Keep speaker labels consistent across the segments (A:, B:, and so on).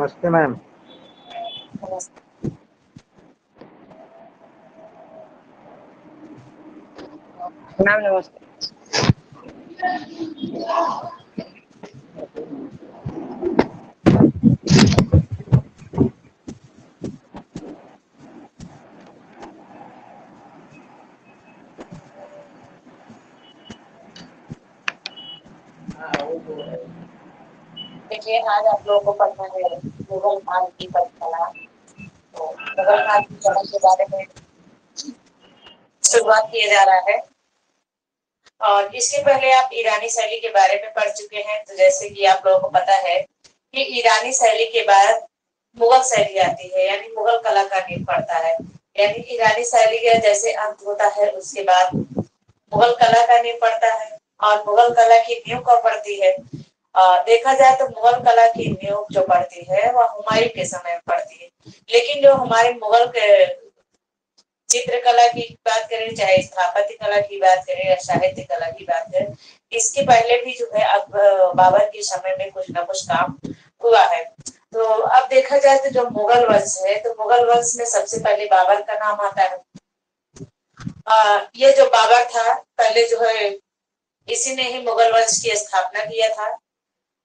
A: नमस्ते ma'am.
B: Ma'am नमस्ते। देखिए आज आप लोगों को पढ़ना है मुगल काल की कला। तो मुगल काल की कला के बारे में शुरुआत किया जा रहा है और इसके पहले आप ईरानी शैली के बारे में पढ़ चुके हैं। तो जैसे कि आप लोगों को पता है कि ईरानी शैली के बाद मुगल शैली आती है, यानी मुगल कला का नींव पड़ता है। यानी ईरानी शैली का जैसे अंत होता है उसके बाद मुगल कला का नींव पड़ता है। और मुगल कला की नींव कब पड़ती है? देखा जाए तो मुगल कला की नींव जो पड़ती है वह हुमायूं के समय में पड़ती है। लेकिन जो हमारे मुगल के चित्रकला की बात करें, चाहे स्थापत्य कला की बात करें या साहित्य कला की बात करें, इसके पहले भी जो है अब बाबर के समय में कुछ ना कुछ काम हुआ है। तो अब देखा जाए तो जो मुगल वंश है, तो मुगल वंश में सबसे पहले बाबर का नाम आता है। ये जो बाबर था पहले जो है इसी ने ही मुगल वंश की स्थापना किया था।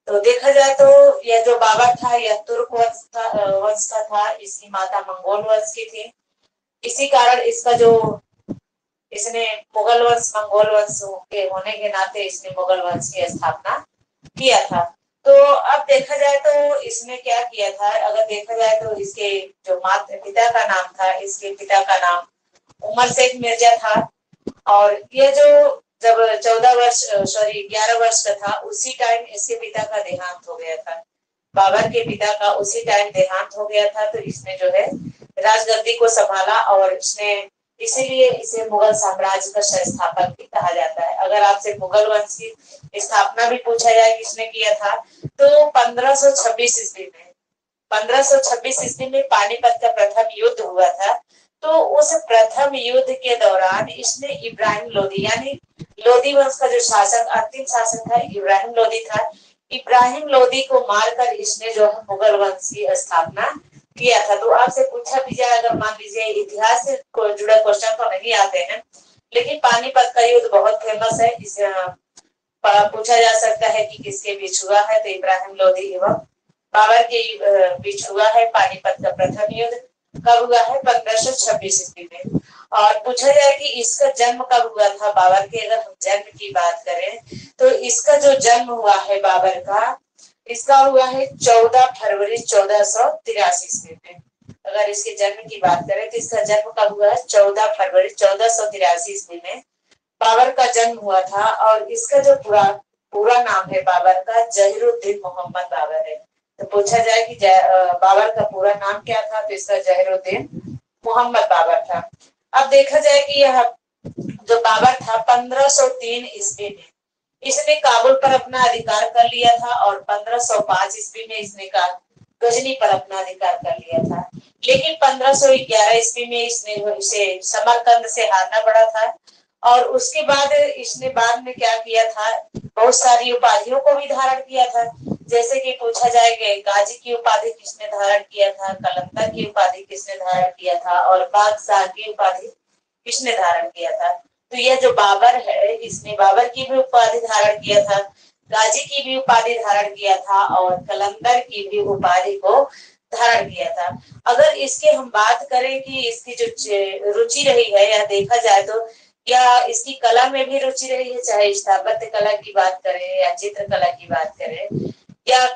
B: तो देखा जाए तो यह जो बाबर था यह तुर्क वंश का था। इसकी माता मंगोल वंश की थी। इसी कारण इसका जो इसने मुगल वंश मंगोल वंश के होने के नाते इसने मुगल वंश की स्थापना किया था। तो अब देखा जाए तो इसने क्या किया था, अगर देखा जाए तो इसके जो माता पिता का नाम था, इसके पिता का नाम उमर शेख मिर्जा था। और ये जो जब 11 वर्ष का था उसी टाइम इसके पिता का देहांत हो गया था। बाबर के पिता का उसी टाइम देहांत हो गया था। तो इसने जो है राजगद्दी को संभाला और इसने इसीलिए इसे मुगल साम्राज्य का संस्थापक भी कहा जाता है। अगर आपसे मुगल वंश की स्थापना भी पूछा जाए किसने किया था, तो 1526 ईस्वी में 1526 ईस्वी में पानीपत का प्रथम युद्ध हुआ था। तो उस प्रथम युद्ध के दौरान इसने इब्राहिम लोदी यानी लोदी वंश का जो शासक अंतिम शासक था इब्राहिम लोदी था, इब्राहिम लोदी को मारकर इसने जो है मुगल वंश की स्थापना किया था। तो आपसे पूछा भी जाए, अगर मान लीजिए इतिहास से जुड़े क्वेश्चन तो नहीं आते हैं, लेकिन पानीपत का युद्ध बहुत फेमस है। इसे पूछा जा सकता है कि किसके बीच हुआ है, तो इब्राहिम लोदी एवं बाबर के बीच हुआ है। पानीपत का प्रथम युद्ध कब हुआ है? 1526 ईस्वी में। और पूछा जाए कि इसका जन्म कब हुआ था बाबर के, अगर हम जन्म की बात करें तो इसका जो जन्म हुआ है बाबर का, इसका हुआ है 14 फरवरी 1483 ईस्वी में। अगर इसके जन्म की बात करें तो इसका जन्म कब हुआ है? 14 फरवरी 1483 ईस्वी में बाबर का जन्म हुआ था। और इसका जो पूरा नाम है बाबर का, जहीरुद्दीन मोहम्मद बाबर है। तो पूछा जाए कि बाबर का पूरा नाम क्या था, तो इसका जहीरुद्दीन मोहम्मद बाबर था। अब देखा जाए कि यह जो बाबर था 1503 ईस्वी में इसने काबुल पर अपना अधिकार कर लिया था और 1505 ईस्वी में इसने गजनी पर अपना अधिकार कर लिया था। लेकिन 1511 ईस्वी में इसने इसे समरकंद से हारना पड़ा था। और उसके बाद इसने बाद में क्या किया था, बहुत सारी उपाधियों को भी धारण किया था। जैसे कि पूछा जाए कि गाजी की उपाधि किसने धारण किया था, कलंदर की उपाधि किसने धारण किया था और बादशाह की उपाधि किसने धारण किया था। तो यह जो बाबर है इसने बाबर की भी उपाधि धारण किया था, गाजी की भी उपाधि धारण किया था और कलंदर की भी उपाधि को धारण किया था। अगर इसके हम बात करें कि इसकी जो रुचि रही है, यह देखा जाए तो या इसकी कला में भी रुचि रही है, चाहे स्थापत्य कला की बात करें या चित्रकला की बात करें या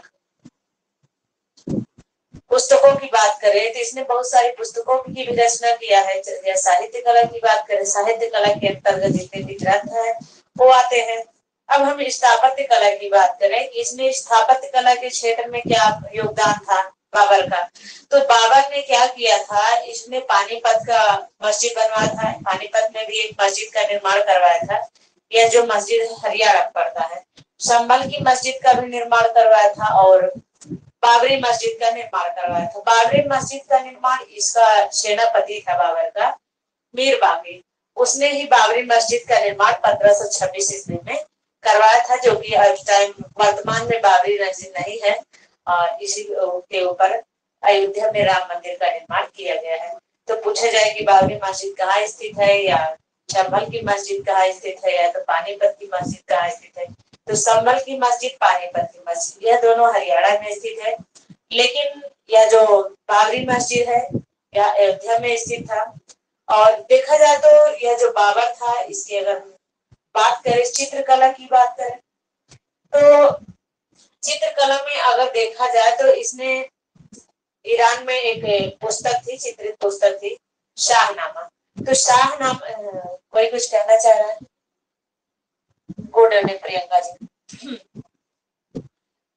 B: पुस्तकों की बात करें, तो इसने बहुत सारी पुस्तकों की भी रचना किया है। या साहित्य कला की बात करें, साहित्य कला के अंतर्गत जितने भी ग्रंथ है वो आते हैं। अब हम स्थापत्य कला की बात करें, इसमें स्थापत्य कला के क्षेत्र में क्या योगदान था बाबर का, तो बाबर ने क्या किया था, इसने पानीपत का मस्जिद बनवाया था। पानीपत में भी एक मस्जिद का निर्माण करवाया था। यह जो मस्जिद हरियाणा पड़ता है, संभल की मस्जिद का भी निर्माण करवाया था और बाबरी मस्जिद का निर्माण करवाया था। बाबरी मस्जिद का निर्माण इसका सेनापति था बाबर का, मीर बाकी, उसने ही बाबरी मस्जिद का निर्माण 1526 ईस्वी में करवाया था, जो कि आज टाइम वर्तमान में बाबरी मस्जिद नहीं है। इसी के ऊपर अयोध्या में राम मंदिर का निर्माण किया गया है। तो पूछा जाए कि बाबरी मस्जिद कहाँ स्थित है, या संभल की मस्जिद कहाँ स्थित है, या तो पानीपत की मस्जिद कहाँ स्थित है, तो संभल की मस्जिद, पानीपत की मस्जिद, यह दोनों हरियाणा में स्थित है। लेकिन यह जो बाबरी मस्जिद है यह अयोध्या में स्थित था। और देखा जाए तो यह जो बाबर था, इसकी अगर बात करें, चित्रकला की बात करें, तो चित्रकला में अगर देखा जाए तो इसने ईरान में एक पुस्तक थी, चित्रित पुस्तक थी, शाहनामा। तो शाहनामा, कोई कुछ कहना चाह रहा है? Good evening Priyanka ji.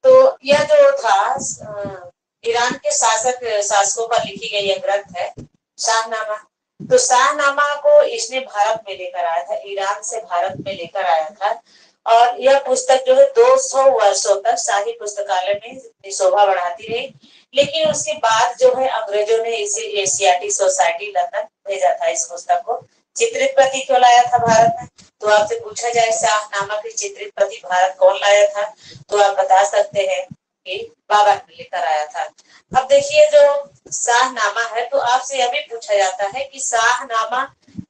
B: तो यह जो था ईरान के शासकों पर लिखी गई यह ग्रंथ है शाहनामा। तो शाहनामा को इसने भारत में लेकर आया था, ईरान से भारत में लेकर आया था। और यह पुस्तक जो है 200 वर्षों तक शाही पुस्तकालय में शोभा बढ़ाती रही। लेकिन उसके बाद जो है अंग्रेजों ने इसे एशियाटिक सोसाइटी लंदन भेजा था। इस पुस्तक को चित्रित प्रति क्यों लाया था भारत में? तो आपसे पूछा जाए शाहनामा की चित्रित प्रति भारत कौन लाया था, तो आप बता सकते हैं कि बाबर ने लेकर आया था। अब देखिए जो शाहनामा है, तो आपसे यह भी पूछा जाता है कि शाहनामा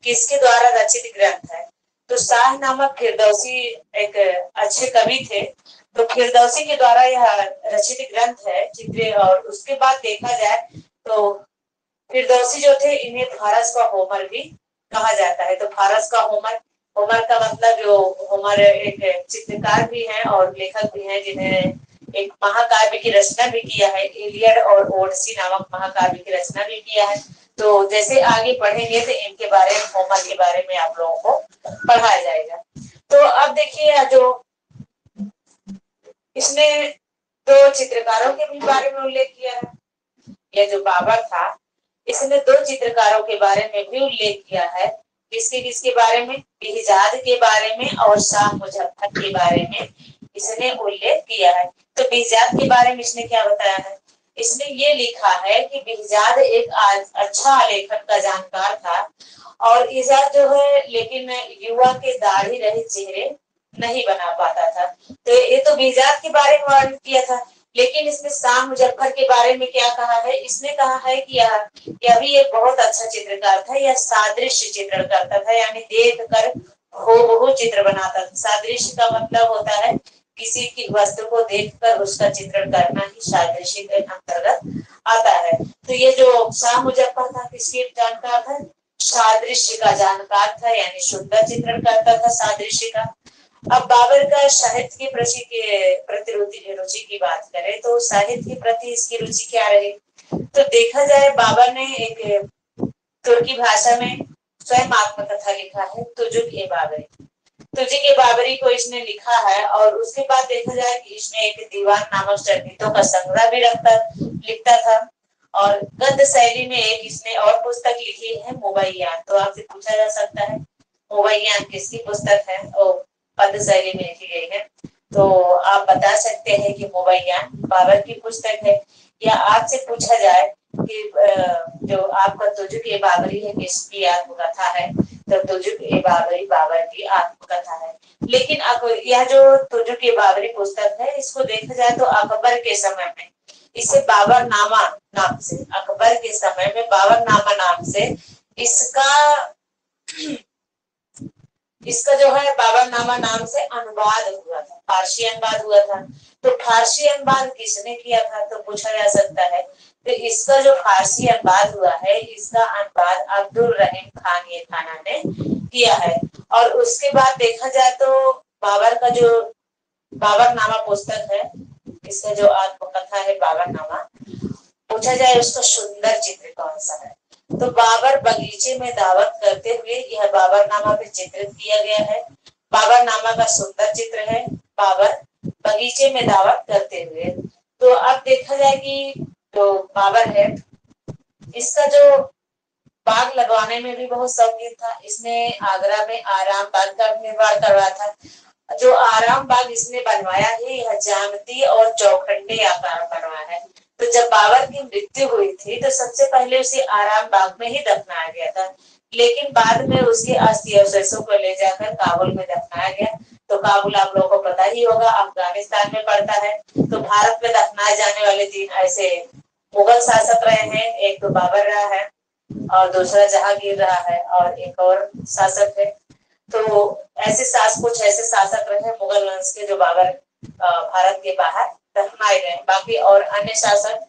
B: किसके द्वारा रचित ग्रंथ है? तो शाहनामा फिरदौसी एक अच्छे कवि थे, तो फिरदौसी के द्वारा यह रचित ग्रंथ है चित्र। और उसके बाद देखा जाए तो फिरदौसी जो थे, इन्हें फारस का होमर भी कहा जाता है। तो फारस का होमर, होमर का मतलब जो होमर एक चित्रकार भी हैं और लेखक भी हैं, जिन्हें एक महाकाव्य की रचना भी किया है, इलियड और ओडिसी नामक महाकाव्य की रचना भी किया है। तो जैसे आगे पढ़ेंगे तो इनके बारे में, होमर के बारे में आप लोगों को पढ़ाया जाएगा। तो अब देखिए जो इसने दो चित्रकारों के भी बारे में उल्लेख किया है। यह जो बाबर था, इसने दो चित्रकारों के बारे में भी उल्लेख किया है। किसके किसके बारे में? बिहजाद के बारे में और शाह मुजफ्फर के बारे में इसने उल्लेख किया है। तो बिहजाद के बारे में इसने क्या बताया है? इसने ये लिखा है कि बिहजाद एक अच्छा आलेखन का जानकार था, और इजाद जो है लेकिन युवा के दाढ़ी रहित चेहरे नहीं बना पाता था। तो ये तो बिहजाद के बारे में वर्णन किया था। लेकिन इसने शाह मुजफ्फर के बारे में क्या कहा है? इसने कहा है कि यह भी एक बहुत अच्छा चित्रकार था, यह सादृश्य चित्रण करता था, यानी देख कर हूबहू चित्र बनाता था। सादृश्य का मतलब होता है किसी की वस्तु को देखकर उसका चित्रण करना ही सादृश्य के अंतर्गत आता है। तो ये जो शाह मुजफ्फर था, किसके जानकार था? सादृश्य का जानकार था, यानी सुंदर चित्रण करता था सादृश्य का। अब बाबर का साहित्य के प्रति रुचि की बात करें, तो साहित्य के प्रति इसकी रुचि क्या रही? तो देखा जाए बाबर ने एक तुर्की भाषा में स्वयं आत्मकथा लिखा है, तुजुक-ए-बाबरी। तुजुक-ए-बाबरी को इसने लिखा है। और उसके बाद देखा जाए कि इसने एक दीवान नामक संगीतों का संग्रह भी लिखता था। और गद्य शैली में एक इसने और पुस्तक लिखी है, मुबैयान। तो आपसे पूछा जा सकता है मुबैयान किसकी पुस्तक है? पद्य शैली में लिखी गई है। तो आप बता सकते हैं कि मुबैयान बाबर की पुस्तक है। या आपसे पूछा जाए कि जो आपका तुजुक-ए-बाबरी है किसकी आत्मकथा है? तो तुजुक-ए-बाबरी बाबर की आत्मकथा है। लेकिन यह जो तुजुक-ए-बाबरी पुस्तक है, इसको देखा जाए तो अकबर के समय में इसे बाबरनामा नाम से, अकबर के समय में बाबरनामा नाम से इसका जो है बाबरनामा नाम से अनुवाद हुआ था, फारसी अनुवाद हुआ था। तो फारसी अनुवाद किसने किया था? तो पूछा जा सकता है। तो इसका जो फारसी अनुवाद हुआ है, इसका अनुवाद अब्दुल रहीम खान ये खाना ने किया है। और उसके बाद देखा जाए तो बाबर का जो बाबरनामा पुस्तक है, इसका जो आत्मकथा है बाबरनामा, पूछा जाए उसका सुंदर चित्र कौन सा है? तो बाबर बगीचे में दावत करते हुए यह बाबरनामा में चित्रित किया गया है। बाबरनामा का सुंदर चित्र है, बाबर बगीचे में दावत करते हुए। तो अब देखा जाए कि जो बाबर है, इसका जो बाग लगवाने में भी बहुत शौकीन था। इसने आगरा में आराम बाग का निर्माण करवाया था। जो आराम बाग इसने बनवाया है, यह ज्यामिति और चौखंडी आकार बनवाया है। तो जब बाबर की मृत्यु हुई थी तो सबसे पहले उसे आराम बाग में ही दफनाया गया था, लेकिन बाद में उसके अस्थि अवशेषों को ले जाकर काबुल में दफनाया गया। तो काबुल आप लोगों को पता ही होगा अफगानिस्तान में पड़ता है। तो भारत में दफनाए जाने वाले 3 ऐसे मुगल शासक रहे हैं, एक तो बाबर रहा है और दूसरा जहांगीर रहा है और एक और शासक है। तो कुछ ऐसे शासक रहे मुगल वंश के जो बाबर भारत के बाहर दफनाए गए, बाकी और अन्य शासक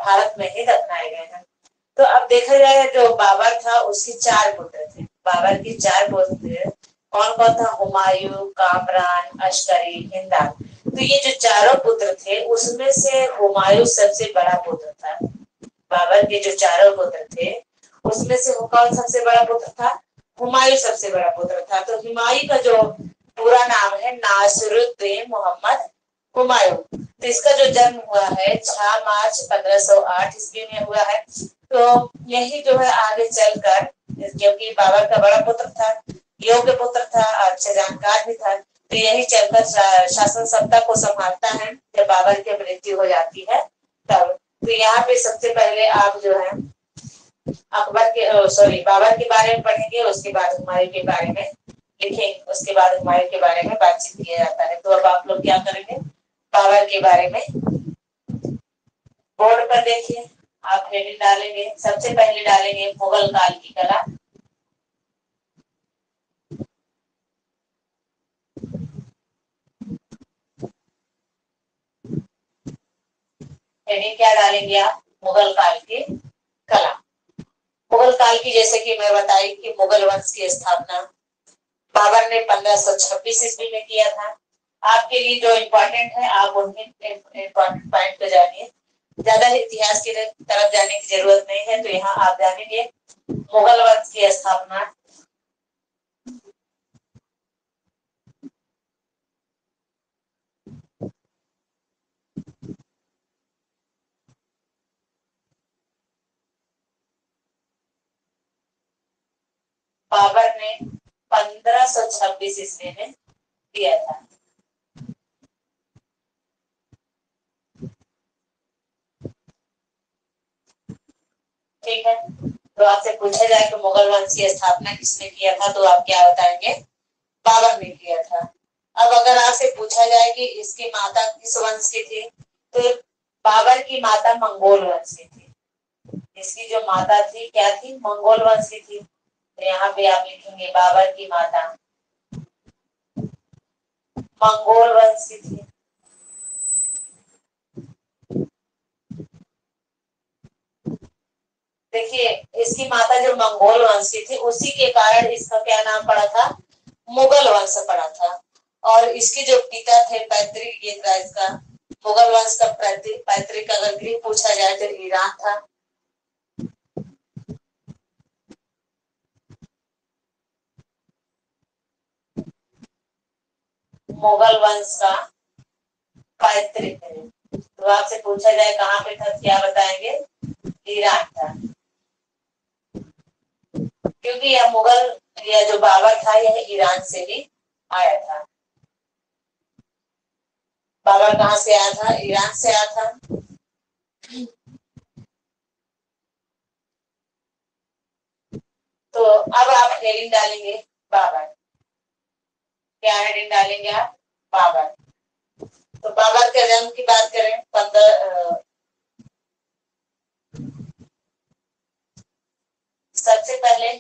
B: भारत में ही दफनाए गए हैं। तो अब देखा जाए जो बाबर था उसके 4 पुत्र थे। बाबर के 4 पुत्र कौन कौन था? हुमायूं, कामरान, अस्करी, हिंदल। तो ये जो चारों पुत्र थे उसमें से हुमायूं सबसे बड़ा पुत्र था। बाबर के जो चारों पुत्र थे उसमें से कौन सबसे बड़ा पुत्र था? हुमायूं सबसे बड़ा पुत्र था। तो हुमायूं का जो पूरा नाम है नासिरुद्दीन मोहम्मद हुमायूं। तो इसका जो जन्म हुआ है 6 मार्च 1508 ईस्वी में हुआ है। तो यही जो है आगे चलकर, क्योंकि बाबर का बड़ा पुत्र था, योग्य पुत्र था, अच्छा जानकार भी था, तो यही चलकर शासन सत्ता को संभालता है जब बाबर की मृत्यु हो जाती है तब। तो यहाँ पे सबसे पहले आप जो है बाबर के बारे में पढ़ेंगे, उसके बाद हुमायूं के बारे में लिखेंगे, उसके बाद हुमायूं के बारे में बातचीत किया जाता है। तो अब आप लोग क्या करेंगे? बाबर के बारे में बोर्ड पर देखिए, आप हेडिंग डालेंगे। सबसे पहले डालेंगे मुगल काल की कला। हेडिंग क्या डालेंगे आप? मुगल काल की कला। मुगल काल की, जैसे कि मैं बताई कि मुगल वंश की स्थापना बाबर ने 1526 ईस्वी में किया था। आपके लिए जो इम्पोर्टेंट है आप उनके इम्पोर्टेंट पॉइंट पे जानिए, ज्यादा इतिहास की तरफ जाने की जरूरत नहीं है। तो यहाँ आप जानेंगे मुगल वंश की स्थापना बाबर ने 1526 ईस्वी में किया था। ठीक है, तो आपसे पूछा जाए कि मुगल वंश की स्थापना किसने किया था तो आप क्या बताएंगे? बाबर ने किया था। अब अगर आपसे पूछा जाए कि इसकी माता किस वंश की थी तो बाबर की माता मंगोल वंश की थी। इसकी जो माता थी क्या थी? मंगोल वंश की थी। तो यहाँ पे आप लिखेंगे बाबर की माता मंगोल वंश की थी। देखिए, इसकी माता जो मंगोल वंश की थी उसी के कारण इसका क्या नाम पड़ा था? मुगल वंश पड़ा था। और इसके जो पिता थे, पैतृक ये था इसका मुगल वंश का पैतृक अगर गृह पूछा जाए तो ईरान था। मुगल वंश का पैतृक है। तो आपसे पूछा जाए कहाँ पे था, क्या बताएंगे? ईरान था। क्योंकि यह मुगल या जो बाबर था यह ईरान से ही आया था। बाबर कहाँ से आया था? ईरान से आया था। तो अब आप हेडिंग डालेंगे बाबर। क्या हेडिंग डालेंगे आप? बाबर। तो बाबर के जन्म की बात करें 15 सबसे पहले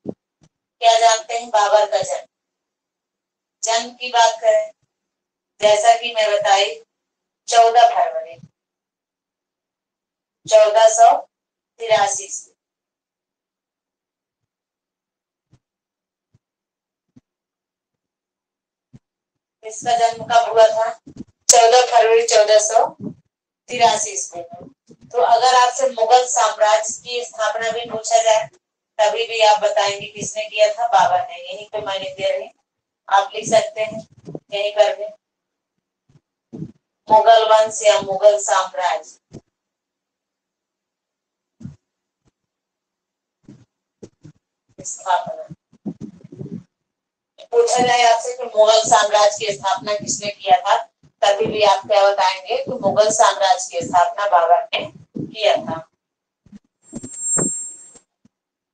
B: क्या जानते हैं? बाबर का जन्म, जन्म की बात करें जैसा कि मैं बताई 14 फरवरी 1483। इसका जन्म कब हुआ था? 14 फरवरी 1483 ईस्वी में। तो अगर आपसे मुगल साम्राज्य की स्थापना भी पूछा जाए तभी भी आप बताएंगे किसने किया था? बाबर ने। यही पे मैंने दे रही, आप लिख सकते हैं यही पर भी, मुगल वंश या मुगल साम्राज्य स्थापना। पूछा जाए आपसे कि मुगल साम्राज्य की स्थापना किसने किया था तभी भी आप क्या बताएंगे कि मुगल साम्राज्य की स्थापना बाबर ने किया था।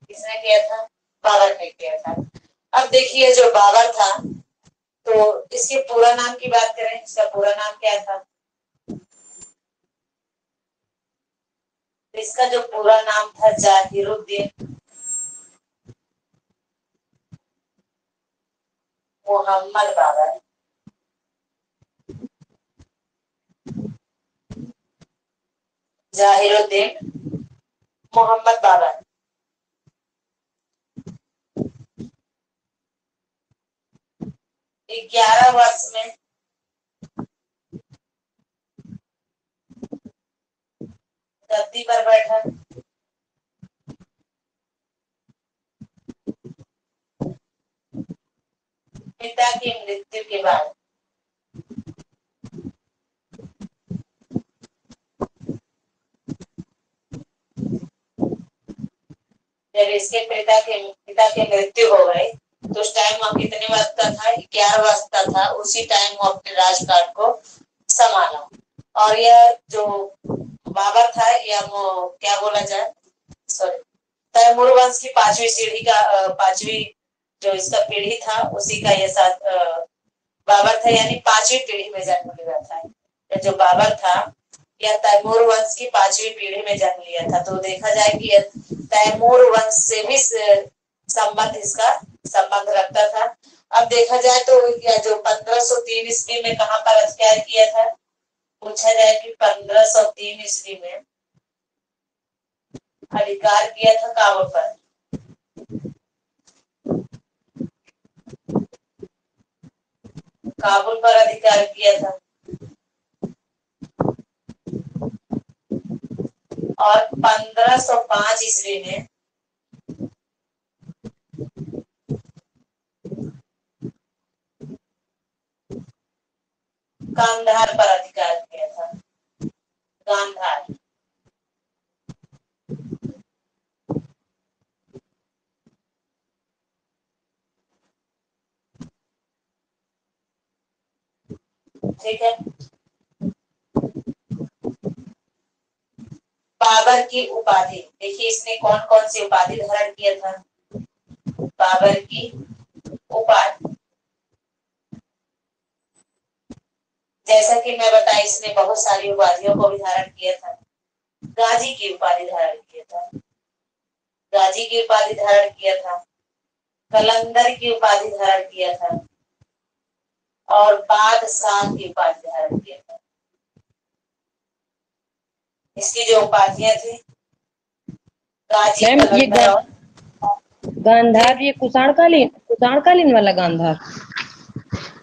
B: किसने किया था? बाबर ने किया था। अब देखिए जो बाबर था, तो इसके पूरा नाम की बात करें, इसका पूरा नाम क्या था? इसका जो पूरा नाम था जाहिरुद्दीन मोहम्मद बाबर। जाहिरुद्दीन मोहम्मद बाबर। 11 वर्ष में गद्दी पर बैठा। पिता की मृत्यु के बाद जब इसके पिता की मृत्यु हो गई, तो उस टाइम वो कितने वर्ष का था? 11 वर्ष का था। उसी टाइम वो अपने राजकाज को संभाला। और यह जो बाबर था, या वो क्या बोला जाए, सॉरी, तैमूर वंश की पांचवी जो इसका पीढ़ी था, उसी का ये बाबर था, यानी पांचवी पीढ़ी में जन्म लिया था। जो बाबर था यह तैमूर वंश की पांचवी पीढ़ी में जन्म लिया था। तो देखा जाए कि तैमूर वंश से भी संबंध रखता था। अब देखा जाए तो यह जो 1503 ईस्वी में कहां पर अधिकार किया था? पूछा जाए कि 1503 ईस्वी में अधिकार किया था काबुल पर। काबुल पर अधिकार किया था। और 1505 ईस्वी में गांधार पर अधिकार किया था। गांधार। ठीक है। बाबर की उपाधि देखिए, इसने कौन कौन सी उपाधि धारण किया था? बाबर की उपाधि, जैसा कि मैं बताया, इसने बहुत सारी उपाधियों को भी धारण किया था। गाजी की उपाधि धारण किया था। गाजी की उपाधि धारण किया था। कलंदर की उपाधि धारण किया था। और बादशाह की उपाधि धारण किया था। इसकी जो उपाधियां थी, गाजी,
A: मैम ये
B: कलंदर और
A: गांधार, ये कुषाणकालीन वाला गांधार।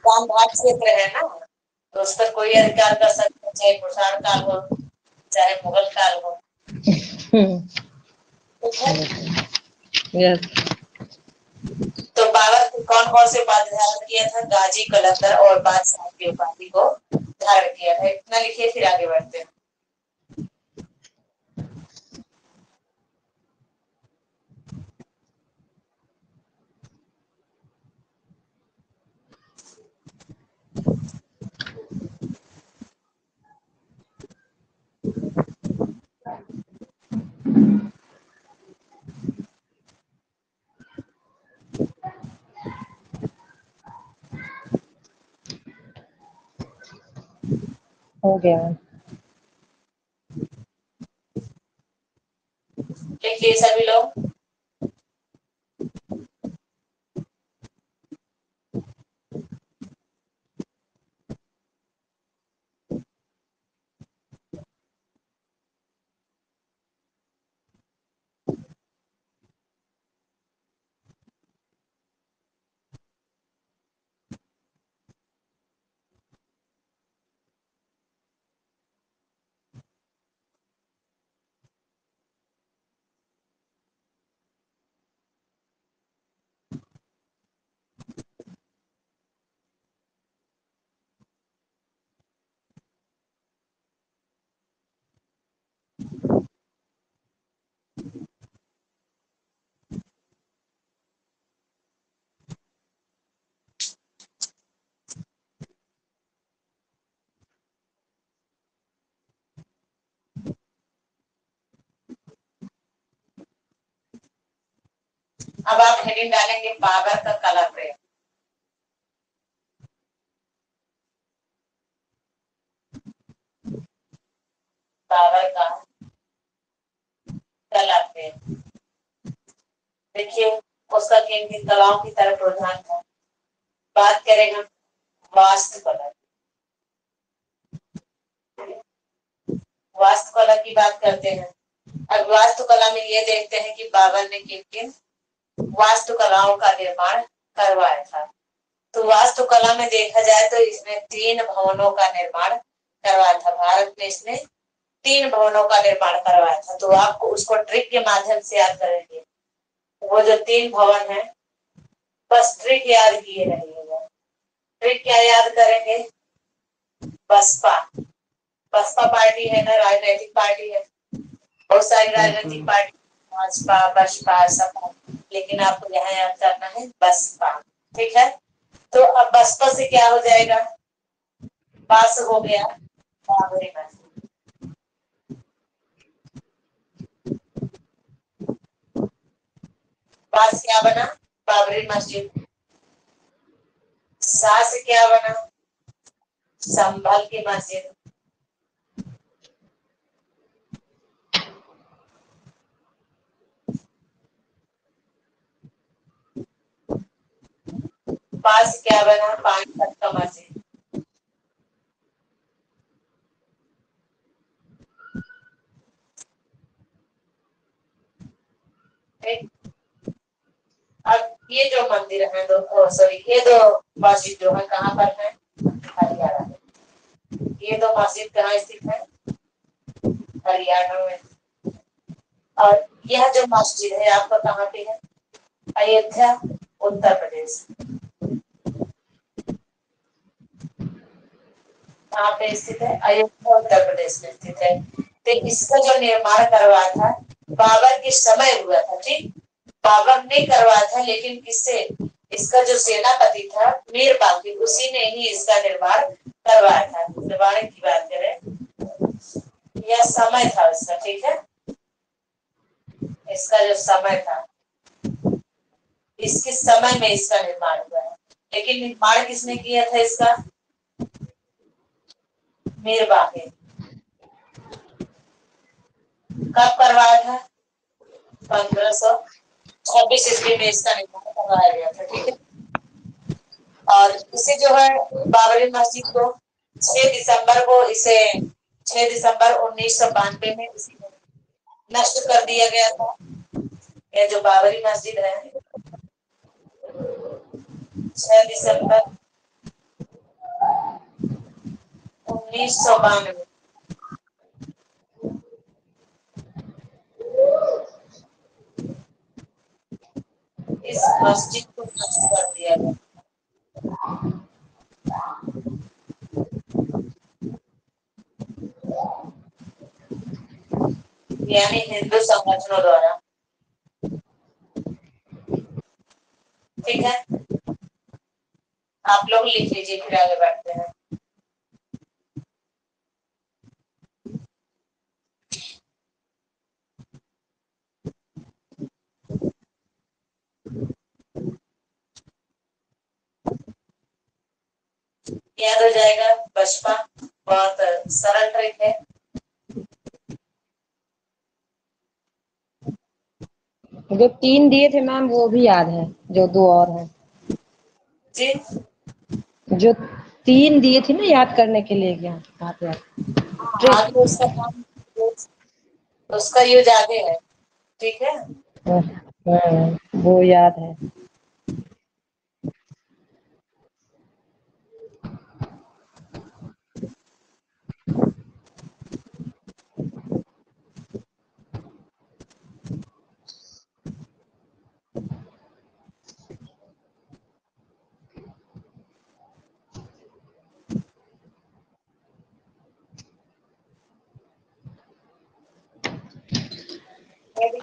B: गांधार क्षेत्र है ना, तो उस पर कोई अधिकार कर सकता है, चाहे कुषाण काल हो, चाहे मुगल काल हो। ठीक है।
A: यस।
B: तो बाबर कौन कौन से उपाधि धारण किया था? गाजी, कलंदर और बादशाह की उपाधि को धारण किया था। इतना लिखिए, फिर आगे बढ़ते हैं।
A: हो गया।
B: लिखिए सभी लोग। अब आप हेडिंग डालेंगे बाबर का कला प्रेम। बाबर का कला प्रेम। देखिए उसका किन किन कलाओं की तरफ रुझान था। बात करेंगे वास्तुकला। वास्तुकला की बात करते हैं। अब वास्तुकला में ये देखते हैं कि बाबर ने किन किन वास्तुकलाओं का निर्माण करवाया था। तो वास्तुकला में देखा जाए तो इसने 3 भवनों का निर्माण करवाया था। भारत में इसने 3 भवनों का निर्माण करवाया था। तो आपको उसको ट्रिक के माध्यम से याद करेंगे। वो जो 3 भवन है, बस ट्रिक याद किए रहिएगा। ट्रिक क्या याद करेंगे? बसपा। बसपा पार्टी है ना, राजनीतिक पार्टी है। बहुत सारी राजनीतिक पार्टी, भाजपा, बसपा, सपा, लेकिन आपको यहाँ याद करना है बसपा। ठीक है, तो अब बसपा से क्या हो जाएगा? पास हो गया बाबरी मस्जिद। पास क्या बना? बाबरी मस्जिद। सा से क्या बना? संभल की मस्जिद। पास क्या बना? पानीपत का मस्जिद। ठीक, अब ये जो मंदिर है, दो सॉरी, ये दो मस्जिद जो है कहाँ पर है? हरियाणा में। ये दो मस्जिद कहाँ स्थित है? हरियाणा में। और यह जो मस्जिद है आपका कहाँ पे है? अयोध्या, उत्तर प्रदेश। कहाँ पे स्थित है? अयोध्या, उत्तर प्रदेश में स्थित है। तो इसका जो निर्माण करवाया था बाबर के समय हुआ था। ठीक, बाबर ने करवाया था, लेकिन किससे? इसका जो सेनापति था मीर बाकी, उसी ने ही इसका निर्माण करवाया था। निर्माण की बात करें, यह समय था इसका। ठीक है, इसका जो समय था, इसके समय में इसका निर्माण हुआ है। लेकिन निर्माण किसने किया था इसका? मीर बाकी। कब करवाया था? 1526 ईस्वी में इसका निर्माण करवाया गया था। ठीक है, और इसे जो है बाबरी मस्जिद को 6 दिसंबर को इसे 6 दिसंबर 1992 में इसे नष्ट कर दिया गया था। ये जो बाबरी मस्जिद है 6 दिसंबर 1992 इस मस्जिद को नष्ट कर दिया गया। यानी हिंदू संगठनों द्वारा। ठीक है, आप लोग लिख लीजिए, फिर आगे बढ़ते हैं। याद हो जाएगा बसपा, बहुत सरल ट्रिक है।
A: जो 3 दिए थे मैम वो भी याद है, जो 2 और हैं।
B: जी,
A: जो 3 दिए थे ना याद करने के लिए, क्या बात है?
B: आगे उसका नाम, उसका यूज आगे है। ठीक है,
A: वो याद है।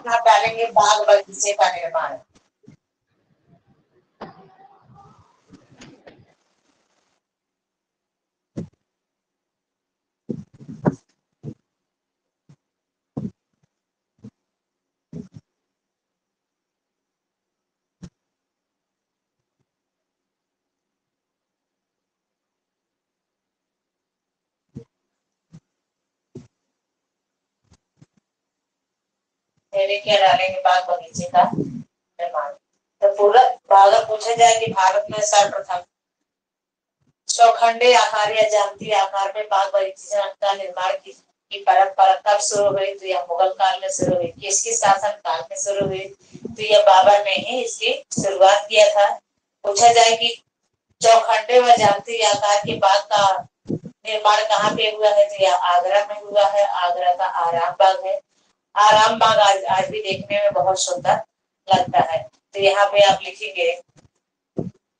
B: आप डालेंगे बाग बगीचे का निर्माण। हेडिंग क्या डालेंगे, बाग बगीचे का निर्माण। तो पूरा अगर पूछा जाए कि भारत में सर्वप्रथम चौखंडे आकार या ज्यामितीय आकार में बाग बगीचे का निर्माण की परंपरा कब शुरू हुई, तो यह मुगल काल में शुरू हुई। किसके शासन काल में शुरू हुई, तो यह बाबर ने ही इसकी शुरुआत किया था। पूछा जाए कि चौखंडे व ज्यामितीय आकार के बाग का निर्माण कहाँ पे हुआ है, तो यह आगरा में हुआ है। आगरा का आराम बाग है। आराम बाग आज भी देखने में बहुत सुंदर लगता है। तो यहाँ पे आप लिखेंगे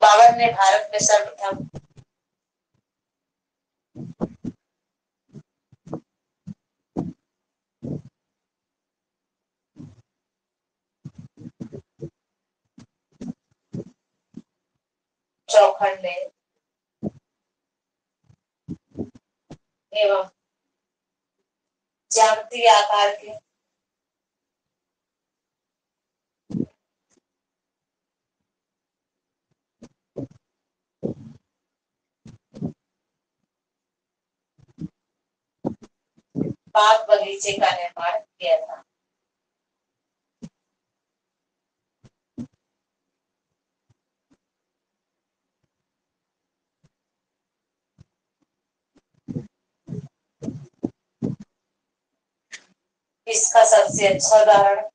B: बाबर ने भारत में सर्वप्रथम चौखंडे एवं ज्यामितीय आकार के बाग बगीचे का निर्माण किया था। इसका सबसे अच्छा उदाहरण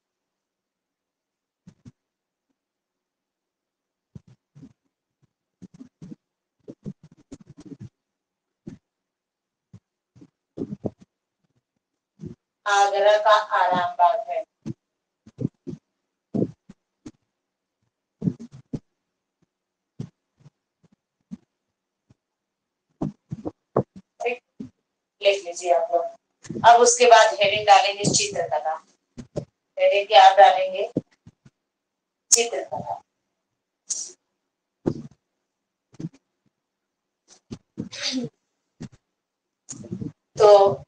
B: आगरा का आराम बाग है। ठीक, लिख लीजिए आप लोग। अब उसके बाद हेडिंग डालेंगे चित्रकला। हेडिंग क्या आप डालेंगे, चित्रकला। तो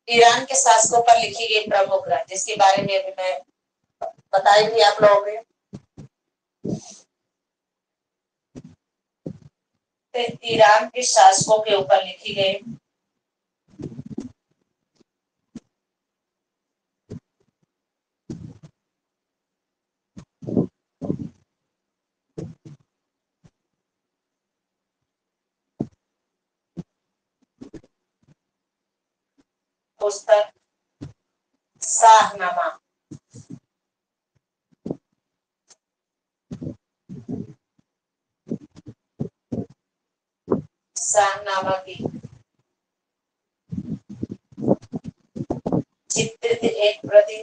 B: ईरान के शासकों पर लिखी गई प्रमुख ग्रंथ, जिसके बारे में अभी मैं बताई थी आप लोगों को। तो ईरान के शासकों के ऊपर लिखी गई पुस्तक शाहनामा। शाहनामा की चित्रित एक प्रति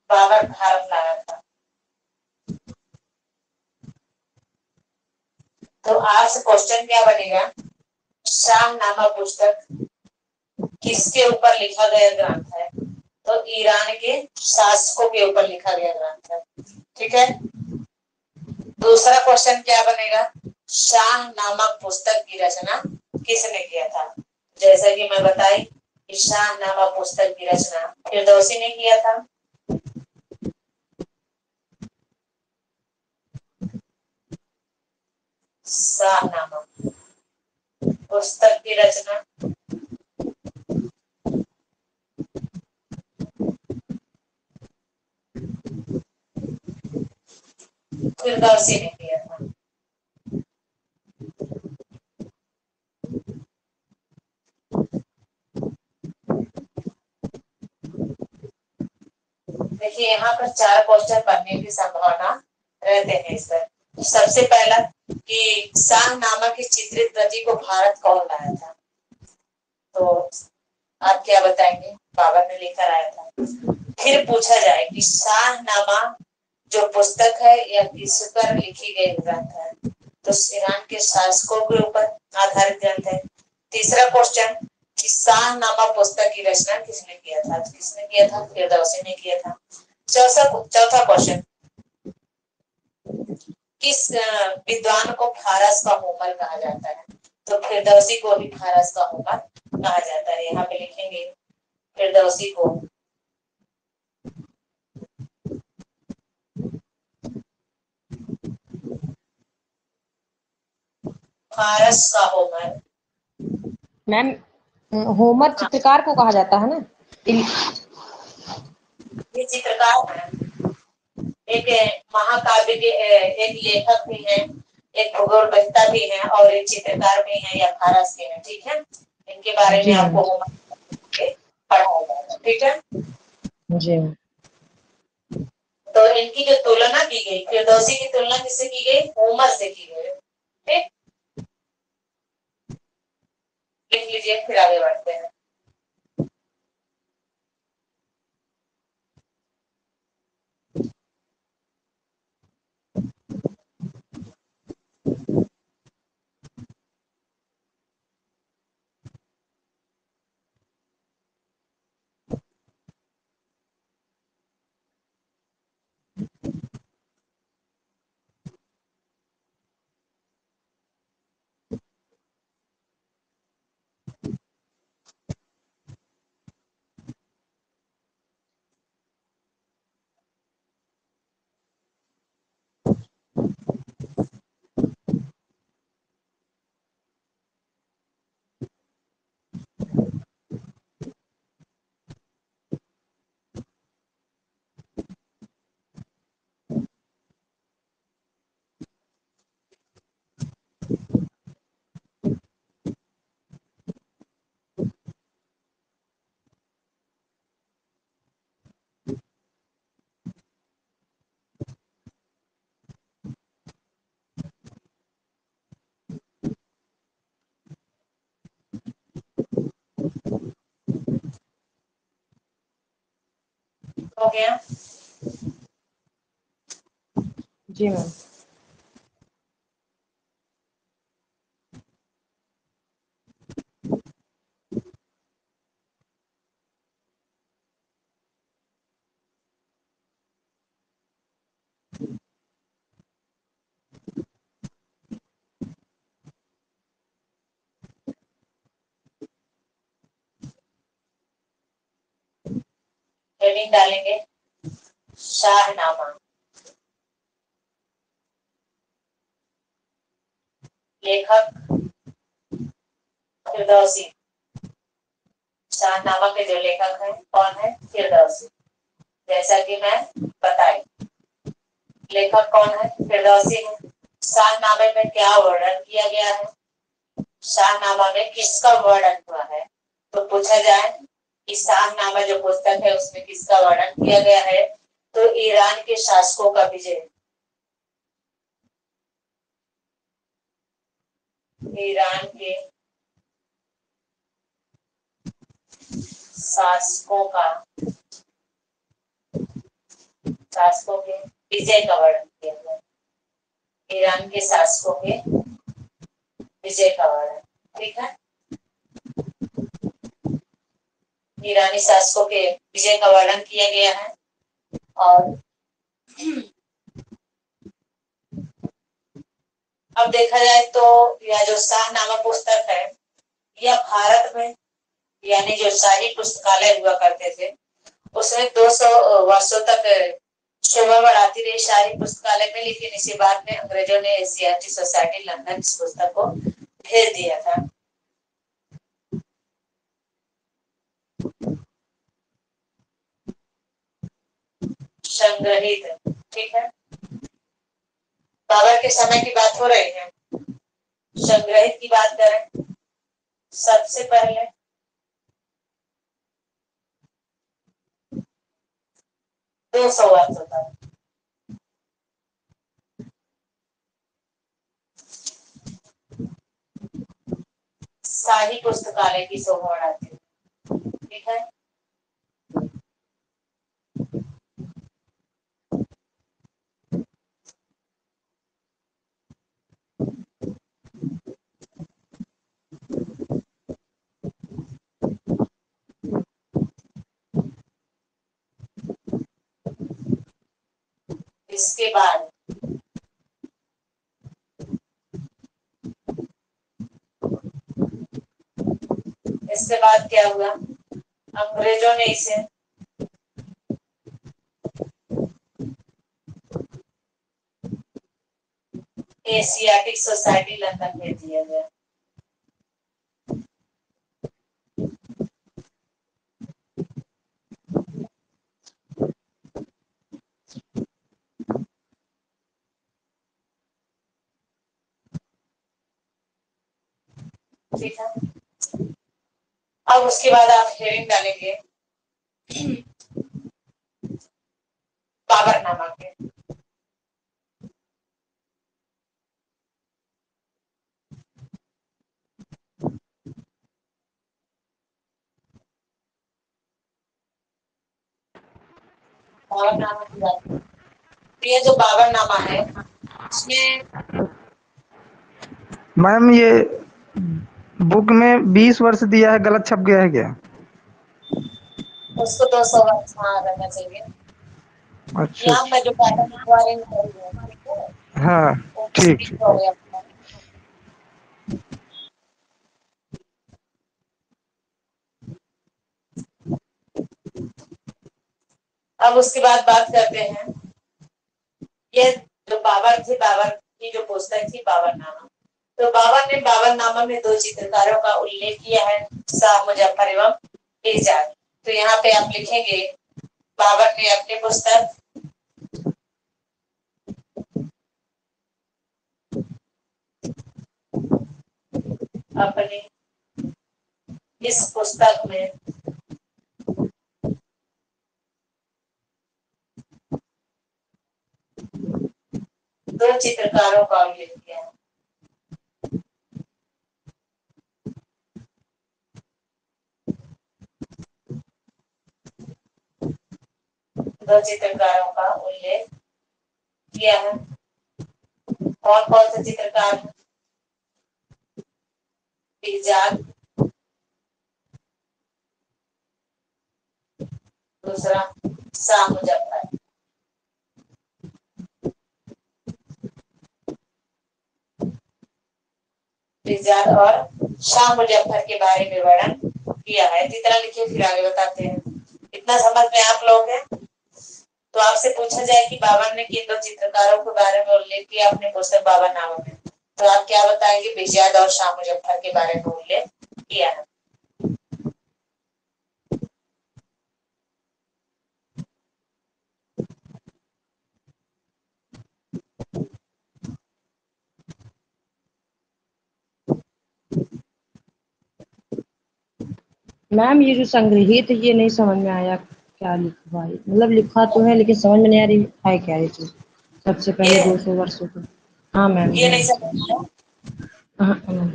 B: बाबर भारत लाया था। तो आज क्वेश्चन क्या बनेगा, शाहनामा पुस्तक किसके ऊपर लिखा गया ग्रंथ है, तो ईरान के शासकों के ऊपर लिखा गया ग्रंथ है। ठीक है। दूसरा क्वेश्चन क्या बनेगा, शाहनामा पुस्तक की रचना किसने किया था। जैसा कि मैं बताई कि शाहनामा पुस्तक की रचना फिरदौसी ने किया था। शाहनामा पुस्तक की रचना फिरदौसी ने किया था। देखिए यहाँ पर 4 क्वेश्चन बनने की संभावना रहते हैं इस पर। सबसे पहला कि शाहनामा की चित्रित प्रति को भारत कौन लाया था, तो आप क्या बताएंगे, बाबर ने लेकर आया था। फिर पूछा जाए कि शाहनामा जो पुस्तक है यह किस पर लिखी गई ग्रंथ है, तो ईरान के शासकों के ऊपर आधारित ग्रंथ है। तीसरा क्वेश्चन कि शाहनामा पुस्तक की रचना किसने किया था, तो किसने किया था, फिरदौसी ने किया था। चौथा क्वेश्चन, किस विद्वान को फारस का होमर कहा जाता है, तो फिरदौसी को भी फारस का होमर कहा जाता है। यहाँ पे लिखेंगे फिरदौसी को फारस का होमर।
A: मैम होमर चित्रकार को कहा जाता है ना।
B: ये चित्रकार है, एक महाकाव्य के एक लेखक भी है, एक भूगोलवेत्ता भी है और एक चित्रकार भी है या फारस के हैं। ठीक है, इनके बारे में आपको पढ़ाया जाएगा। ठीक है
A: जी।
B: तो इनकी जो तुलना की गई, फिरदौसी की तुलना किससे की गई? होमर से की गई। ठीक, लिख लीजिए, फिर आगे बढ़ते हैं। हो गया?
A: जी मैम।
B: हेडिंग डालेंगे शाहनामा। लेखक फिरदौसी। शाहनामा के जो लेखक है कौन है? फिरदौसी। जैसा कि मैं बताई, लेखक कौन है? फिरदौसी है। शाहनामे में क्या वर्णन किया गया है? शाहनामा में किसका वर्णन हुआ है? तो पूछा जाए कि शाहनामा जो पुस्तक है उसमें किसका वर्णन किया गया है? तो ईरान के शासकों का विजय। ईरान के शासकों के विजय का वर्णन किया गया। ईरान के शासकों के विजय का वर्णन। ठीक है, ईरानी शासकों के विजय का वर्णन किया गया है। और अब देखा जाए तो यह जो शाहनामा पुस्तक है यह भारत में यानी जो शाही पुस्तकालय हुआ करते थे उसमें 200 वर्षों तक शोभा बढ़ाती रही शाही पुस्तकालय में, लेकिन इसी बाद में अंग्रेजों ने एशियाटिक सोसाइटी लंदन इस पुस्तक को भेज दिया था। संग्रहित। ठीक है, बाबर के समय की बात हो रही है, संग्रहित की बात करें सबसे पहले 200 वर्षों तक शाही पुस्तकालय की शोभा बढ़ाती है। ठीक है, इसके बाद क्या हुआ? अंग्रेजों ने इसे एशियाटिक सोसाइटी लंदन भेज दिया गया। ठीक है, अब उसके बाद आप हेडिंग डालेंगे बाबरनामा के। बाबरनामा की बात, ये जो बाबरनामा है इसमें
C: मैम ये बुक में 20 वर्ष दिया है, गलत छप गया है क्या?
B: उसको 200 वर्ष हाँ रहना चाहिए।
C: अच्छा
B: यहाँ मैं
C: अच्छा,
B: जो पैटर्न लिखवा रही हूँ, ठीक है,
C: हाँ
B: वो
C: ठीक
B: ठीक
C: ठीक।
B: हो गया। अब उसके बाद बात करते हैं, ये जो बाबर थे, बाबर की जो पुस्तक थी बाबरनामा, तो बाबर ने बाबरनामा में 2 चित्रकारों का उल्लेख किया है, शाह मुजफ्फर एवं इजाज। तो यहाँ पे आप लिखेंगे बाबर ने अपनी पुस्तक अपनी इस पुस्तक में दो चित्रकारों का उल्लेख किया है। दो चित्रकारों का उल्लेख किया है। कौन कौन से चित्रकार हैं? इजाज, दूसरा शाह मुजफ्फर। इजाज और शाह मुजफ्फर के बारे में वर्णन किया है। इतना लिखिए, फिर आगे बताते हैं। इतना समझ में आप लोग हैं? तो आपसे पूछा जाए कि बाबर ने किन 2 चित्रकारों के बारे में उल्लेख किया अपने पुस्तक बाबरनामा में, तो आप क्या बताएंगे? इजाज और शाह मुजफ्फर के बारे में उल्लेख किया है।
A: मैम ये जो संग्रहित है ये नहीं समझ में आया, क्या लिखा है? मतलब लिखा तो है लेकिन समझ में नहीं आ रही है क्या ये चीज। सबसे पहले
B: ये
A: 200 वर्षों तक। हाँ मैम
B: ये नहीं समझ में आया?
A: हाँ मैम।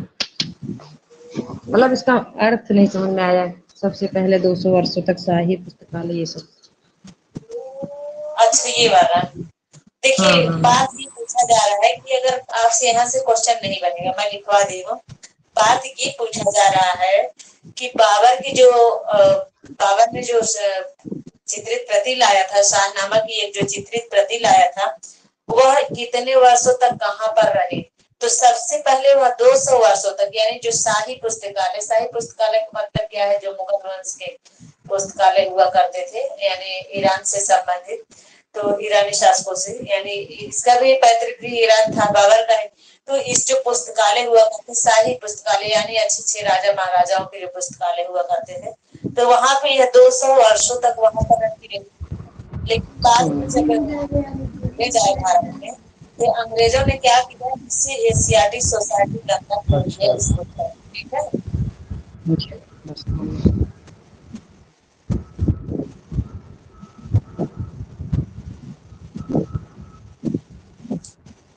A: मतलब इसका अर्थ नहीं समझ में आया। सबसे पहले 200 वर्षों तक शाही पुस्तकालय ये सब।
B: अच्छा, ये वाला
A: हाँ
B: देखिए,
A: हाँ
B: बात ये पूछा जा रहा है कि अगर आपसे यहाँ से क्वेश्चन नहीं बनेगा, मैं लिखवा दी हूँ। बात ये पूछा जा रहा है कि बाबर की जो बाबर ने जो चित्रित प्रति लाया था, शाहनामा की एक जो चित्रित प्रति लाया था, वह कितने वर्षों तक कहाँ पर रहे? तो सबसे पहले वह 200 वर्षों तक, यानी जो शाही पुस्तकालय का मतलब क्या है? जो मुगल वंश के पुस्तकालय हुआ करते थे, यानी ईरान से संबंधित, तो ईरानी शासकों से, यानी इसका भी पैतृक भी ईरान था, बाबर का है। तो इस जो पुस्तकालय हुआ करते, शाही पुस्तकालय, यानी अच्छे अच्छे राजा महाराजाओं के जो पुस्तकालय हुआ करते थे, तो वहां पे यह 200 वर्षों तक वहां पर रखी रही। लेकिन बाद में जब अंग्रेज आए भारत में, तो अंग्रेजों ने क्या किया, इसे एशियाटिक सोसाइटी लंदन कर दिया
A: अच्छा
B: इस पुस्तक, ठीक है।
A: अच्छा।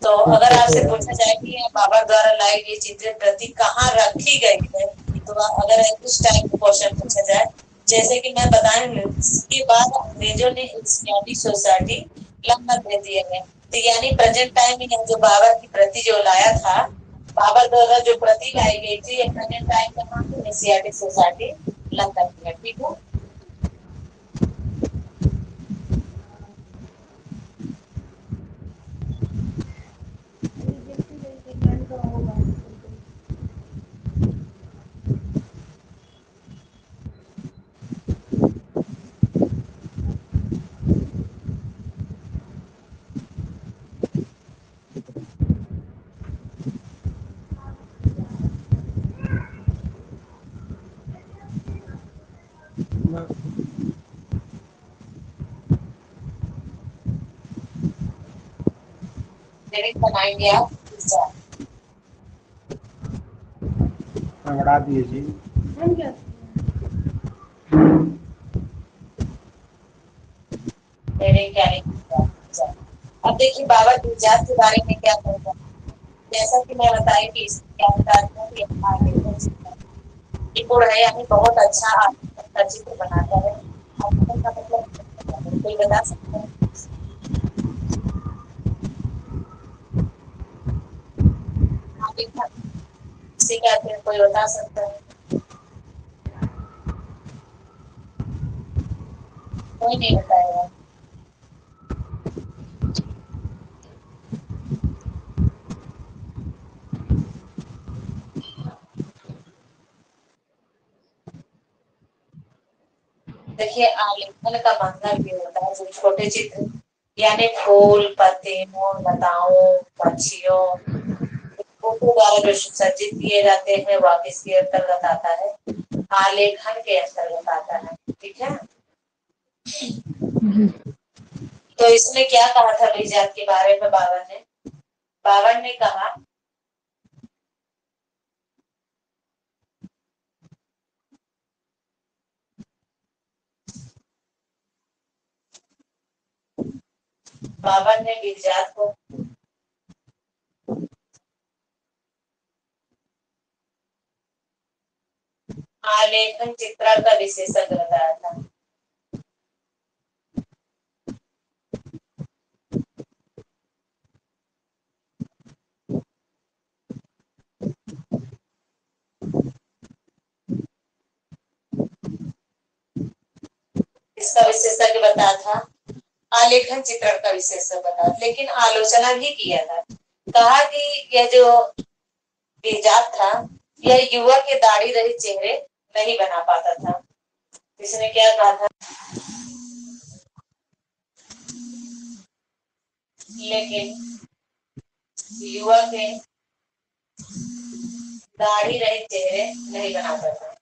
B: तो अगर आपसे पूछा जाए कि बाबा द्वारा लाई गई चित्र प्रति कहाँ रखी गई है, तो अगर इस टाइप का क्वेश्चन पूछा जाए, जैसे कि मैं बताऊंगी, इसके बाद अंग्रेजों ने इस्लामिक सोसाइटी लंदन भेज दिया गया। तो यानी प्रेजेंट टाइम में जो बाबर की प्रति जो लाया था, बाबर द्वारा जो प्रति लाई गई थी, ये प्रेजेंट टाइम कहाँ पे? एशियाटिक सोसाइटी लंदन में, ठीक है। लिरिक बनाएंगे आप विचार।
D: बढ़ा दिए जी।
B: लिरिक क्या लिखेंगे आप विचार। अब देखिए बाबा गुजरात के बारे में क्या कहता है। जैसा कि मैं बताई कि इसमें क्या बताता है कि आलेखन निपुण है, यानी बहुत अच्छा आलेखन का चित्र बनाता है। आलेखन का मतलब कोई बता सकता है? आलेखन किसे कहते हैं, कोई बता सकता है? कोई नहीं बताएगा। देखिए आलेखन का मतलब ये होता है जो छोटे चित्र यानी फूल, पत्ते, मोर, लताओं, पक्षियों फोटो द्वारा जो सज्जित किए जाते हैं वह किसके अंतर्गत आता है? आलेखन के अंतर्गत आता है। ठीक है। तो इसमें क्या कहा था अभिजात के बारे में बावन ने? बावन ने कहा बावन ने गिरिजात को आलेखन चित्रण का विशेषज्ञ बताया था। इसका विशेषज्ञ बताया था, आलेखन चित्रण का विशेषज्ञ बताया, लेकिन आलोचना भी किया था। कहा कि यह जो गिरिजात था यह युवा के दाढ़ी रहित चेहरे नहीं बना पाता था। इसने क्या कहा था? लेकिन युवा के दाढ़ी रहित चेहरे नहीं बनाता था।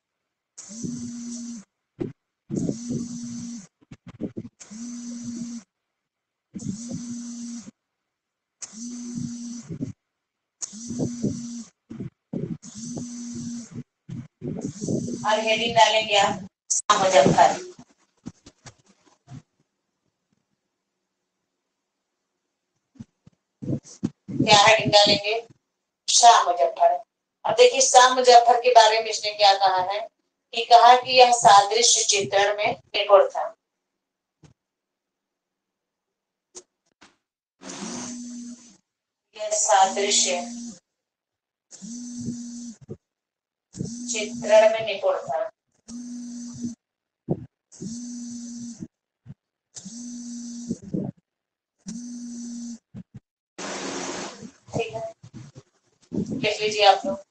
B: और हेडिंग डालेंगे आप शाह मुजफ्फर। क्या हेडिंग डालेंगे? शाह मुजफ्फर। अब देखिए शाह मुजफ्फर के बारे में इसने क्या कहा है कि कहा कि यह सादृश्य चित्रण में निपुण था। यह सादृश्य चित्रण में निपुण था। ठीक है, लिख लीजिए आप लोग।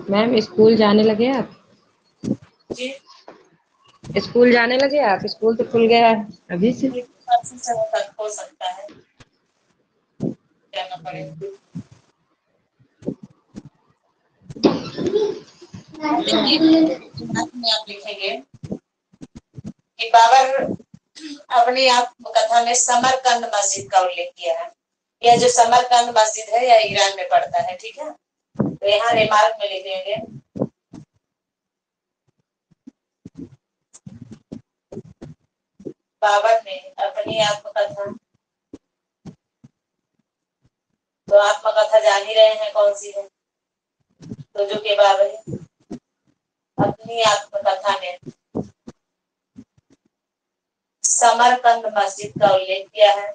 A: मैम स्कूल जाने लगे आप?
B: जी
A: स्कूल जाने लगे आप? स्कूल तो खुल गया है अभी से।
B: हो सकता है जाना पड़ेगा। में आप लिखेंगे कि बाबर अपनी आप कथा में समरकंद मस्जिद का उल्लेख किया है। यह जो समरकंद मस्जिद है यह ईरान में पड़ता है। ठीक है, तो यहाँ रिमार्क में लिखेंगे बाबर ने अपनी आत्मकथा तो आत्मकथा जान ही रहे हैं कौन सी है। तो जो के बाबरी अपनी आत्मकथा में समरकंद मस्जिद का उल्लेख किया है।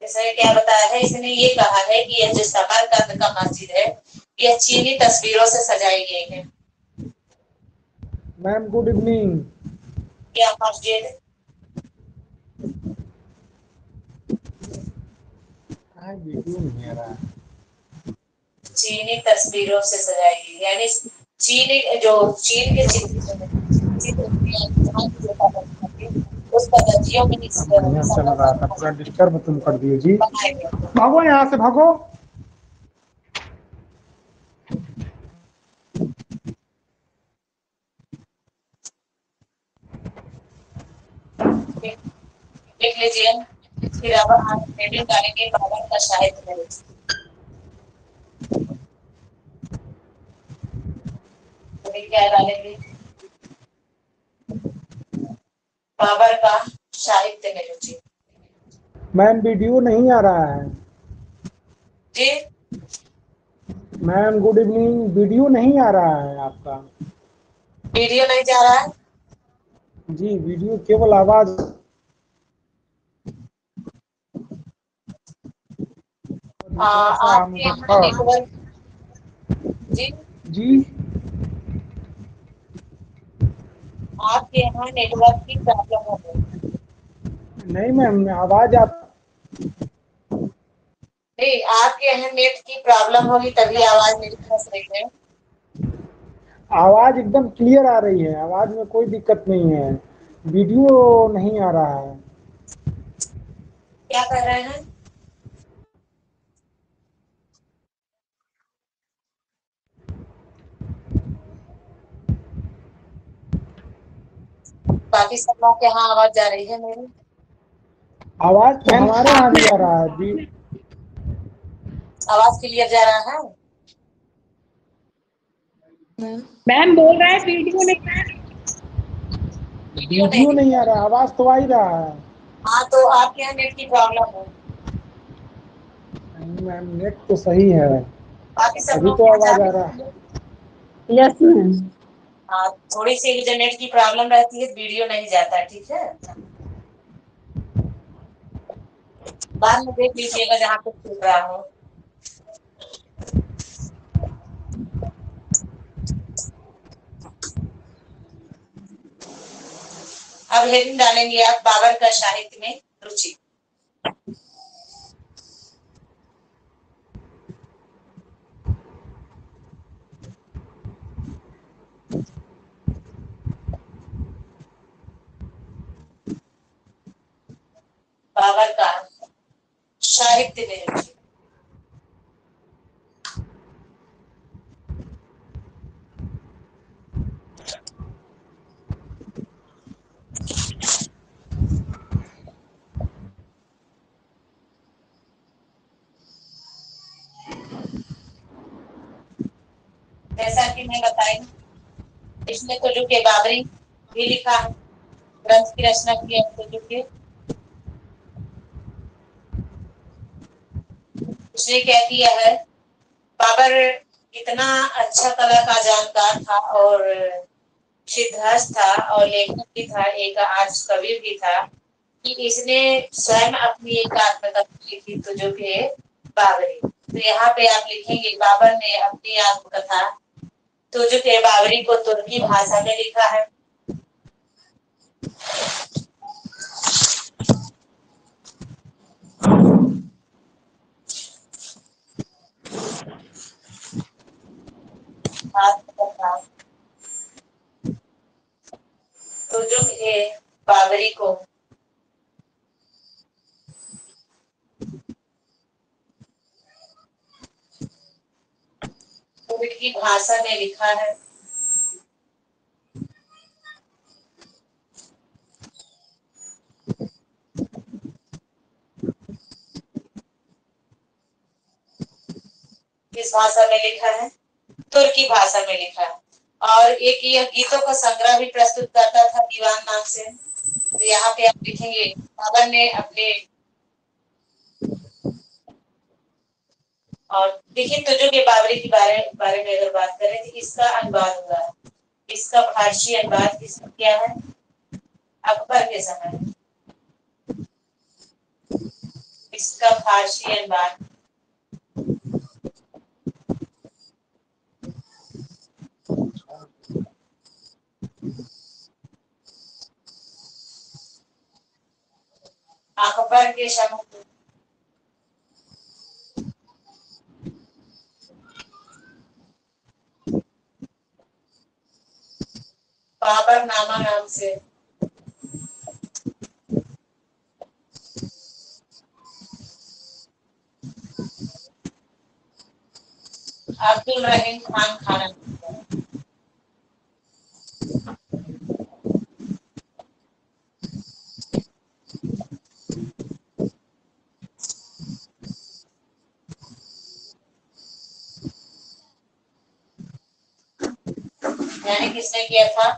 B: इसने क्या बताया है, इसने ये कहा है कि यह जो समरकंद का मस्जिद है यह चीनी तस्वीरों से सजाई गई है।
D: Ma'am good evening.
B: क्या मस्जिद
D: वीडियो नहीं आ रहा है।
B: चीनी तस्वीरों से सजाई गई, यानी चीनी जो चीन के चित्र उस पद्धतियों में
D: बढ़िया चल रहा था, पूरा डिस्टर्ब तुम कर दिए जी।
B: बनाए गए।
D: भागो यहाँ से भागो।
B: देख लीजिए, फिर अब आप हेडिंग डालेंगे बाबर का साहित्य में रुचि। तो क्या डालेंगे, बाबर का साहित्य में रुचि।
D: मैम वीडियो नहीं आ रहा है।
B: जी
D: मैम गुड इवनिंग, वीडियो नहीं आ रहा है आपका।
B: वीडियो नहीं जा रहा है।
D: जी वीडियो केवल आवाज।
B: आपके यहाँ नेटवर्क जी
D: जी
B: आपके यहाँ नेटवर्क की प्रॉब्लम हो गई।
D: नहीं मैम, आवाज आप
B: नहीं, आपके यहाँ नेट की प्रॉब्लम होगी तभी आवाज मेरी फंस रही है।
D: आवाज एकदम क्लियर आ रही है, आवाज में कोई दिक्कत नहीं है, वीडियो नहीं आ रहा है।
B: क्या कर रहे हैं, बाकी सब लोगों के यहाँ आवाज जा रही है मेरी।
D: आवाज तो हमारे यहाँ भी आ रहा है जी।
B: आवाज क्लियर जा रहा है।
E: मैम बोल रहा है वीडियो नहीं।
D: वीडियो नहीं आ रहा, आवाज तो आ ही रहा है।
B: हाँ, तो आपके यहाँ नेट की प्रॉब्लम है।
D: नहीं मैम, नेट तो सही है,
B: बाकी सब
D: अभी
B: लोग
D: तो
B: यहाँ जा
D: आवाज आ
B: रही
D: रहा है।
B: है।
E: Yes ma'am.
B: हाँ, थोड़ी सी इंटरनेट की प्रॉब्लम रहती है, वीडियो नहीं जाता, ठीक है। बाद में देख लीजिएगा जहाँ पे खुल रहा हो। अब हेडिंग डालेंगे आप बाबर का साहित्य में रुचि। बाबर का साहित्य में रुचि। जैसा कि मैं बताई, इसमें तो जो के बाबरी भी लिखा है, ग्रंथ की रचना की है तो जो के उसने क्या किया है, बाबर इतना अच्छा कला का जानकार था और सिद्धार्थ था और लेखक भी था, एक आज कवि भी था, कि इसने स्वयं अपनी एक आत्मकथा लिखी तो जो कि बाबरी। तो यहाँ पे आप लिखेंगे बाबर ने अपनी आत्मकथा तो जो कि बाबरी को तुर्की भाषा में लिखा है। आत्मकथा तो जो कि बाबरी को तुर्की भाषा में लिखा है। किस भाषा में लिखा है? तुर्की भाषा में लिखा है। और एक यह गीतों का संग्रह भी प्रस्तुत करता था दीवान नाम से। तो यहाँ पे आप लिखेंगे बाबर ने अपने, और देखिए तुजो के बाबरी के बारे में अगर बात करें तो इसका अनुवाद हुआ है। इसका फारसी अनुवाद किसने किया है? अकबर के समय। इसका फारसी अनुवाद अकबर के समय। बाबरनामा नाम से अब्दुल रहीम खान खाना। यानी किसने किया था?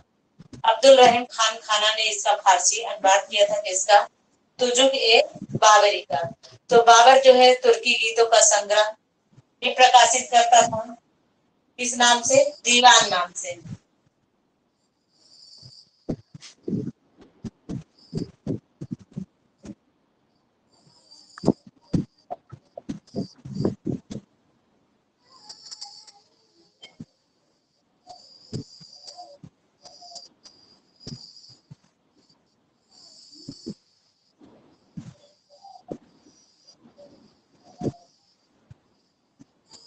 B: अब्दुल रहीम खान खाना ने इसका फारसी अनुवाद किया था। किसका? तुजुक ए बाबरी का। तो बाबर जो है तुर्की गीतों का संग्रह ये प्रकाशित करता था। किस नाम से? दीवान नाम से।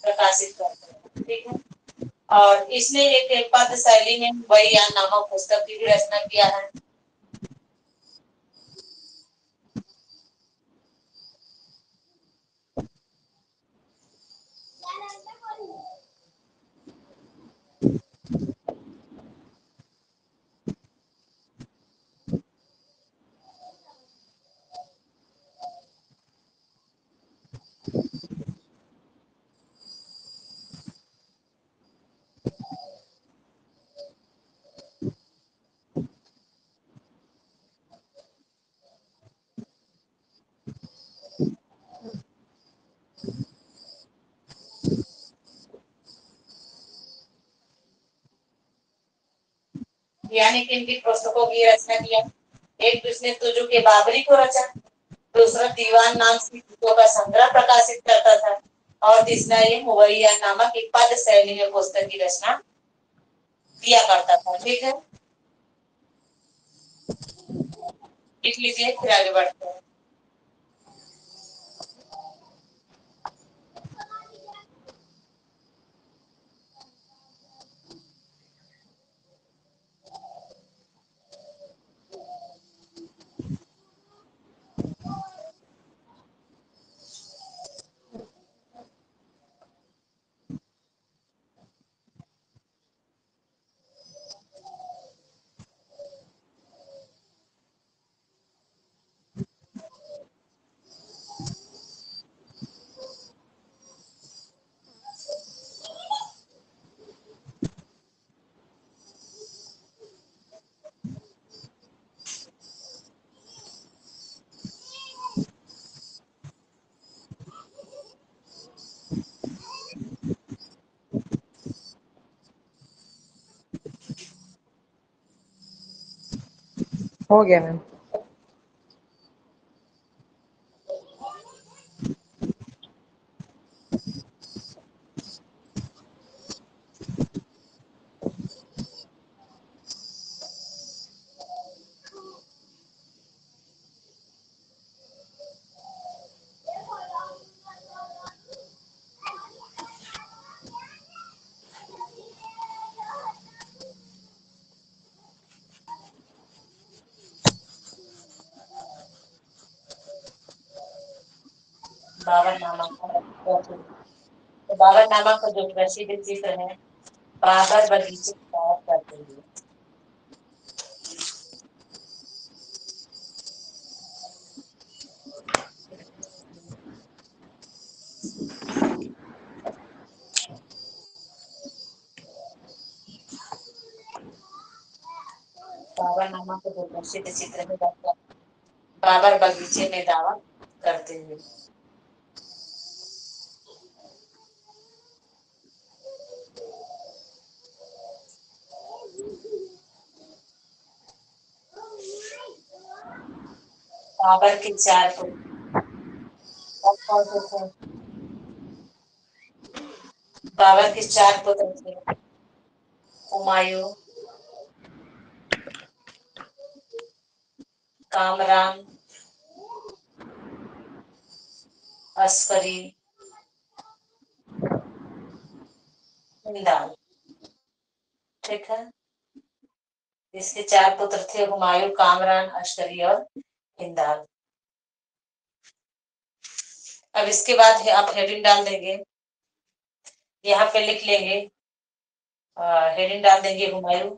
B: प्रकाशित करते हैं, ठीक है। और इसने एक पद शैली में बयान नामक पुस्तक की भी रचना किया है। यानी कि इनकी पुस्तकों की रचना किया। एक तो इसने तुजो के बाबरी को रचा, दूसरा दीवान नाम से गीतों का संग्रह प्रकाशित करता था, और तीसरा ये मुवैया नामक एक पद शैली में पुस्तक की रचना किया करता था। ठीक है, लिख लीजिए फिर आगे बढ़ते हैं।
A: हो गया मैम।
B: बाबरनामा तो बाबरनामा का जो प्रसिद्ध चित्र है बाबर बगीचे की सैर करते हुए। पनामा के प्रसिद्ध चित्र है डॉक्टर बाबर बगीचे में दावा करते हुए। बाबर के 4 पुत्र कौन से थे? बाबर के 4 पुत्र थे, हुमायूं, कामरान, अस्करी, हिंदाल। ठीक है, इसके 4 पुत्र थे, हुमायूं, कामरान, अस्करी और हिंदाल। अब इसके बाद आप हेडिंग डाल देंगे, यहाँ पे लिख लेंगे, हेडिंग डाल देंगे हुमायूं,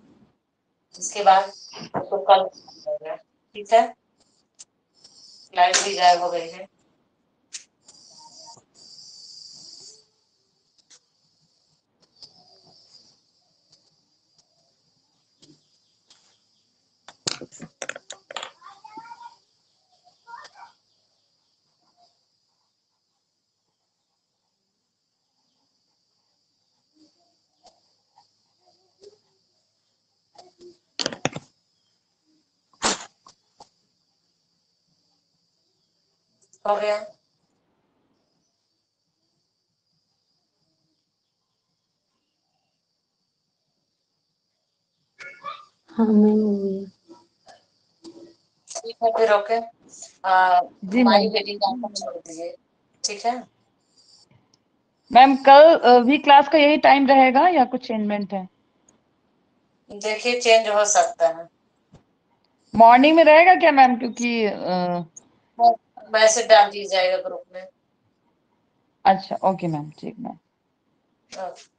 B: इसके बाद उसको कल। ठीक है, लाइट भी गायब हो गई है। हो गया?
E: हाँ मैम हो गया।
B: ठीक है, फिर ओके।
F: जी
B: हमारी
F: मैम।
B: हेडिंग डालकर छोड़ दीजिए। ठीक है,
F: मैम कल भी क्लास का यही टाइम रहेगा या कुछ चेंजमेंट है?
B: देखिए चेंज हो सकता है।
F: मॉर्निंग में रहेगा क्या मैम, क्योंकि
B: मैसेज डाल दिया जाएगा ग्रुप में।
F: अच्छा ओके मैम, ठीक मैम।
B: ओके।